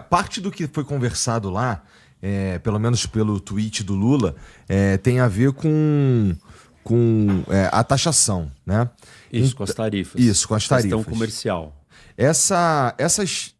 parte do que foi conversado lá, pelo menos pelo tweet do Lula, tem a ver com a taxação, né? Isso, com as tarifas. Isso, com as tarifas. Questão comercial.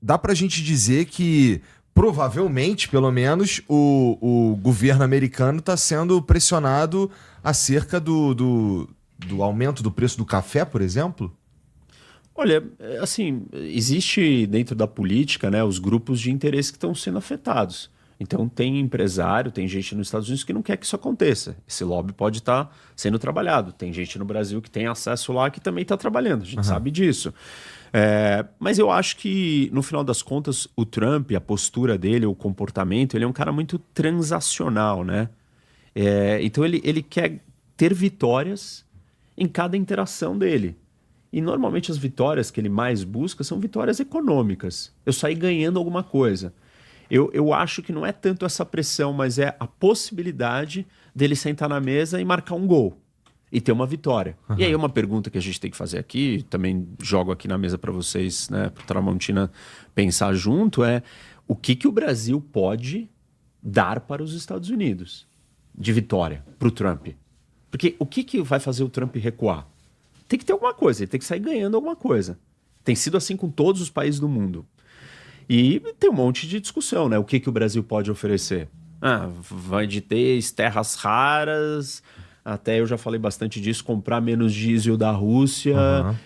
Dá pra gente dizer que provavelmente, pelo menos, o governo americano está sendo pressionado acerca do aumento do preço do café, por exemplo? Olha, assim, existe dentro da política, né, os grupos de interesse que estão sendo afetados. Então tem empresário, tem gente nos Estados Unidos que não quer que isso aconteça. Esse lobby pode estar sendo trabalhado. Tem gente no Brasil que tem acesso lá que também está trabalhando. A gente sabe disso. Mas eu acho que, no final das contas, o Trump, a postura dele, o comportamento, ele é um cara muito transacional, né? Então ele quer ter vitórias em cada interação dele. E normalmente as vitórias que ele mais busca são vitórias econômicas. Eu saí ganhando alguma coisa. Eu acho que não é tanto essa pressão, mas é a possibilidade dele sentar na mesa e marcar um gol. E ter uma vitória. E aí uma pergunta que a gente tem que fazer aqui, também jogo aqui na mesa para vocês, né, para o Tramontina pensar junto, o que o Brasil pode dar para os Estados Unidos de vitória para o Trump? Porque o que vai fazer o Trump recuar? Tem que ter alguma coisa, ele tem que sair ganhando alguma coisa. Tem sido assim com todos os países do mundo. E tem um monte de discussão, né? O que o Brasil pode oferecer? Vai de ter terras raras, até eu já falei bastante disso, comprar menos diesel da Rússia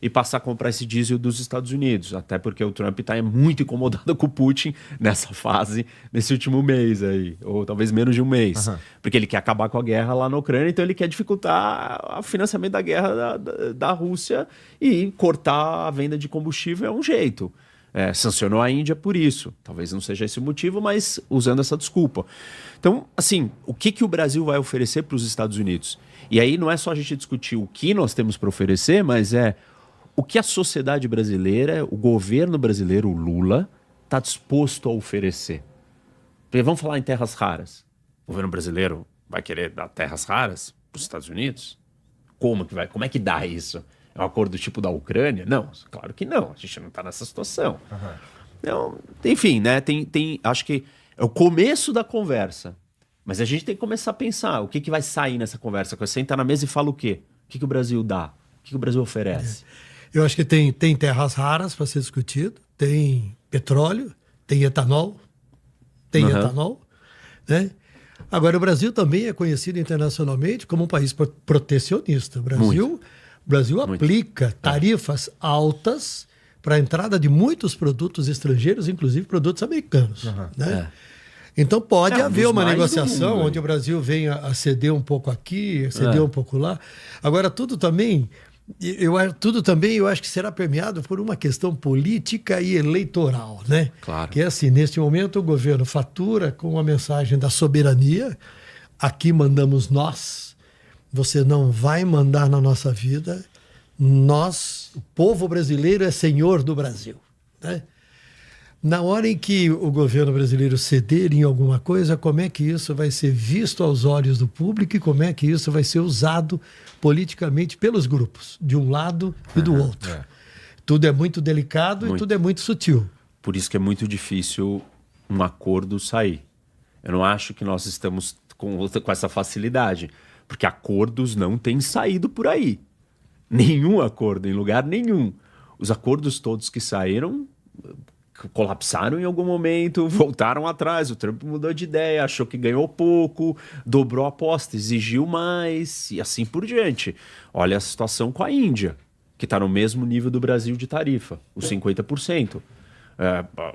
e passar a comprar esse diesel dos Estados Unidos. Até porque o Trump está muito incomodado com o Putin nessa fase, nesse último mês aí, ou talvez menos de um mês. Porque ele quer acabar com a guerra lá na Ucrânia, então ele quer dificultar o financiamento da guerra da Rússia e cortar a venda de combustível é um jeito. Sancionou a Índia por isso. Talvez não seja esse o motivo, mas usando essa desculpa. Então, assim, o que o Brasil vai oferecer para os Estados Unidos? E aí não é só a gente discutir o que nós temos para oferecer, mas o que a sociedade brasileira, o governo brasileiro, o Lula, está disposto a oferecer. Porque vamos falar em terras raras. O governo brasileiro vai querer dar terras raras para os Estados Unidos? Como é que dá isso? É um acordo do tipo da Ucrânia? Não, claro que não. A gente não está nessa situação. Então, enfim, né? Acho que é o começo da conversa. Mas a gente tem que começar a pensar o que vai sair nessa conversa. Você senta na mesa e fala o quê? O que o Brasil dá? O que o Brasil oferece? Eu acho que tem terras raras para ser discutido. Tem petróleo, tem etanol. Né? Agora, o Brasil também é conhecido internacionalmente como um país protecionista. O Brasil aplica tarifas altas para a entrada de muitos produtos estrangeiros, inclusive produtos americanos. Né? Então pode haver uma negociação onde o Brasil venha a ceder um pouco aqui, ceder um pouco lá. Agora, tudo também eu acho que será permeado por uma questão política e eleitoral. Né? Claro. Que é assim, neste momento o governo fatura com a mensagem da soberania. Aqui mandamos nós. Você não vai mandar na nossa vida. Nós, o povo brasileiro, é senhor do Brasil. Né? Na hora em que o governo brasileiro ceder em alguma coisa, como é que isso vai ser visto aos olhos do público e como é que isso vai ser usado politicamente pelos grupos, de um lado e do outro. Tudo é muito delicado e tudo é muito sutil. Por isso que é muito difícil um acordo sair. Eu não acho que nós estamos com essa facilidade. Porque acordos não têm saído por aí. Nenhum acordo, em lugar nenhum. Os acordos todos que saíram colapsaram em algum momento, voltaram atrás. O Trump mudou de ideia, achou que ganhou pouco, dobrou a aposta, exigiu mais e assim por diante. Olha a situação com a Índia, que está no mesmo nível do Brasil de tarifa, os 50%.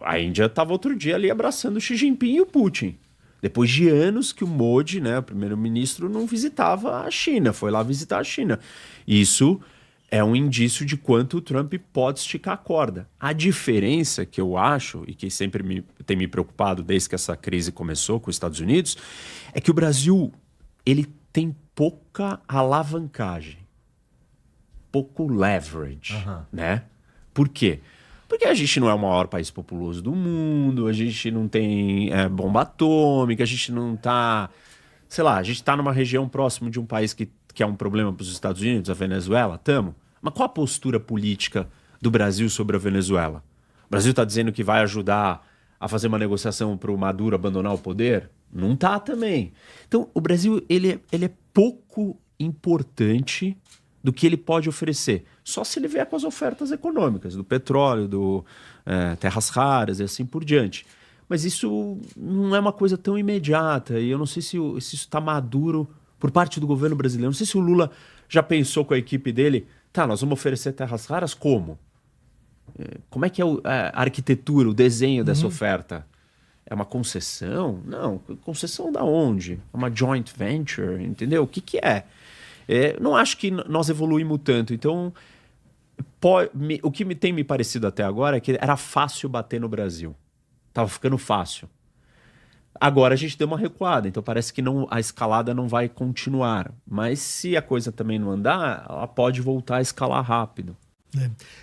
A Índia estava outro dia ali abraçando o Xi Jinping e o Putin. Depois de anos que o Modi, né, o primeiro-ministro, não visitava a China, foi lá visitar a China. Isso é um indício de quanto o Trump pode esticar a corda. A diferença que eu acho, e que sempre tem me preocupado desde que essa crise começou com os Estados Unidos, é que o Brasil ele tem pouca alavancagem, pouco leverage, né? Por quê? Porque a gente não é o maior país populoso do mundo, a gente não tem bomba atômica, a gente não tá... Sei lá, a gente tá numa região próximo de um país que é um problema para os Estados Unidos, a Venezuela, tamo. Mas qual a postura política do Brasil sobre a Venezuela? O Brasil está dizendo que vai ajudar a fazer uma negociação para o Maduro abandonar o poder? Não está também. Então, o Brasil ele é pouco importante do que ele pode oferecer. Só se ele vier com as ofertas econômicas, do petróleo, terras raras e assim por diante. Mas isso não é uma coisa tão imediata e eu não sei se isso está maduro por parte do governo brasileiro. Não sei se o Lula já pensou com a equipe dele, tá, nós vamos oferecer terras raras como? Como é que é a arquitetura, o desenho dessa oferta? É uma concessão? Não, concessão da onde? É uma joint venture, entendeu? O que é? Não acho que nós evoluímos tanto. Então, o que tem me parecido até agora é que era fácil bater no Brasil. Tava ficando fácil. Agora a gente deu uma recuada, então parece que a escalada não vai continuar. Mas se a coisa também não andar, ela pode voltar a escalar rápido.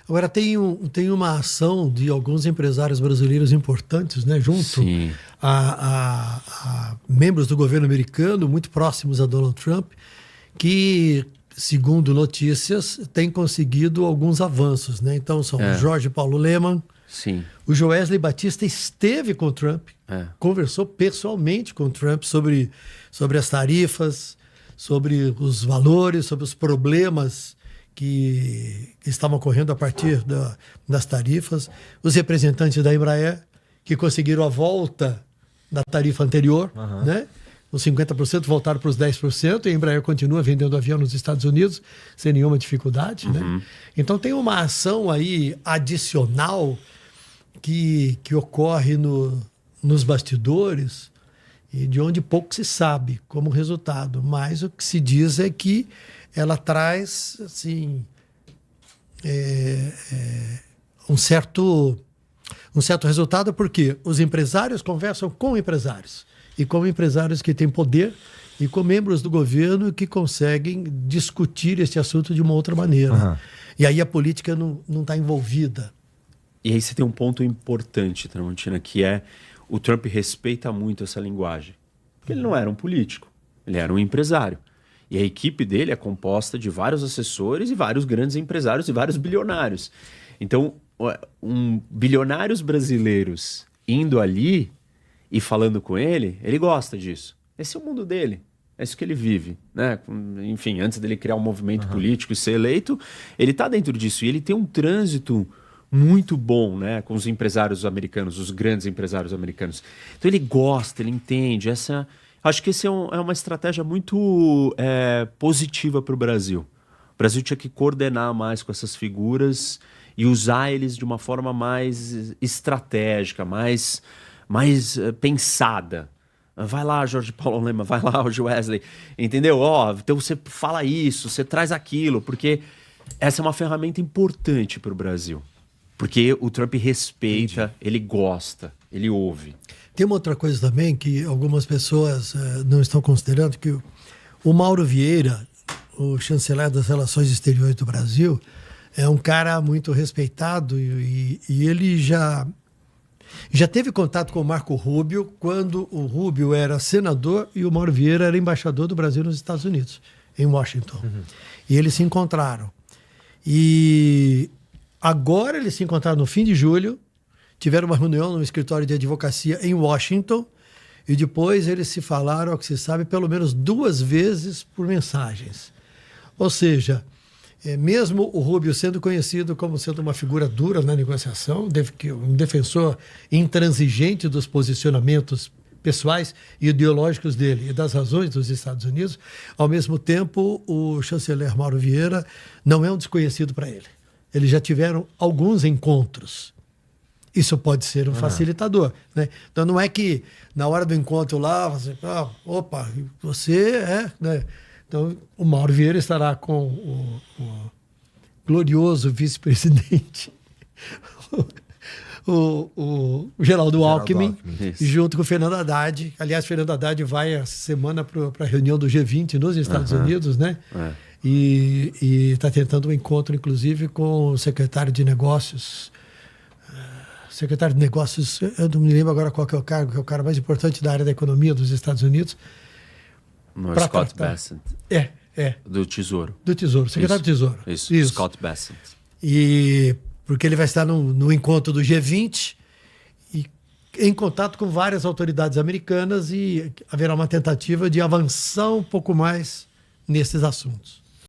Agora tem uma ação de alguns empresários brasileiros importantes, né, junto a membros do governo americano, muito próximos a Donald Trump, que, segundo notícias, têm conseguido alguns avanços, né? Então são o Jorge Paulo Lemann, o Joesley Batista esteve com o Trump, conversou pessoalmente com o Trump sobre as tarifas, sobre os valores, sobre os problemas que estavam ocorrendo a partir das tarifas. Os representantes da Embraer, que conseguiram a volta da tarifa anterior, né? Os 50% voltaram para os 10%, e a Embraer continua vendendo avião nos Estados Unidos sem nenhuma dificuldade, né? Então tem uma ação aí adicional que ocorre nos bastidores e de onde pouco se sabe como resultado, mas o que se diz é que ela traz assim, um certo resultado, porque os empresários conversam com empresários, e com empresários que têm poder, e com membros do governo que conseguem discutir esse assunto de uma outra maneira. E aí a política não está envolvida. E aí você tem um ponto importante, Tramontina, que é o Trump respeita muito essa linguagem. Porque ele não era um político, ele era um empresário. E a equipe dele é composta de vários assessores e vários grandes empresários e vários bilionários. Então, bilionários brasileiros indo ali e falando com ele gosta disso. Esse é o mundo dele. É isso que ele vive, né? Enfim, antes dele criar um movimento político e ser eleito, ele está dentro disso. E ele tem um trânsito muito bom, né, com os empresários americanos, os grandes empresários americanos. Então ele gosta, ele entende. Acho que essa é uma estratégia muito positiva para o Brasil. O Brasil tinha que coordenar mais com essas figuras e usar eles de uma forma mais estratégica, mais pensada. Vai lá, Jorge Paulo Lemann, vai lá, o Joesley, entendeu? Então você fala isso, você traz aquilo, porque essa é uma ferramenta importante para o Brasil. Porque o Trump respeita, ele gosta, ele ouve. Tem uma outra coisa também que algumas pessoas não estão considerando, que o Mauro Vieira, o chanceler das Relações Exteriores do Brasil, é um cara muito respeitado e ele já teve contato com o Marco Rubio quando o Rubio era senador e o Mauro Vieira era embaixador do Brasil nos Estados Unidos, em Washington. E eles se encontraram. E agora eles se encontraram no fim de julho, tiveram uma reunião no escritório de advocacia em Washington e depois eles se falaram, ao que se sabe, pelo menos 2 vezes por mensagens. Ou seja, mesmo o Rubio sendo conhecido como sendo uma figura dura na negociação, um defensor intransigente dos posicionamentos pessoais e ideológicos dele e das razões dos Estados Unidos, ao mesmo tempo o chanceler Mauro Vieira não é um desconhecido para ele. Eles já tiveram alguns encontros. Isso pode ser um facilitador, né? Então não é que na hora do encontro lá, você é, né? Então o Mauro Vieira estará com o glorioso vice-presidente, o Geraldo Alckmin, junto com o Fernando Haddad. Aliás, Fernando Haddad vai essa semana para a reunião do G20 nos Estados Unidos, né? E está tentando um encontro, inclusive, com o secretário de Negócios. Secretário de Negócios, eu não me lembro agora qual que é o cargo, que é o cara mais importante da área da economia dos Estados Unidos. No Scott Bessent. Do Tesouro. Do Tesouro, secretário do Tesouro. Isso, Scott Bessent. E porque ele vai estar no encontro do G20 e em contato com várias autoridades americanas e haverá uma tentativa de avançar um pouco mais nesses assuntos.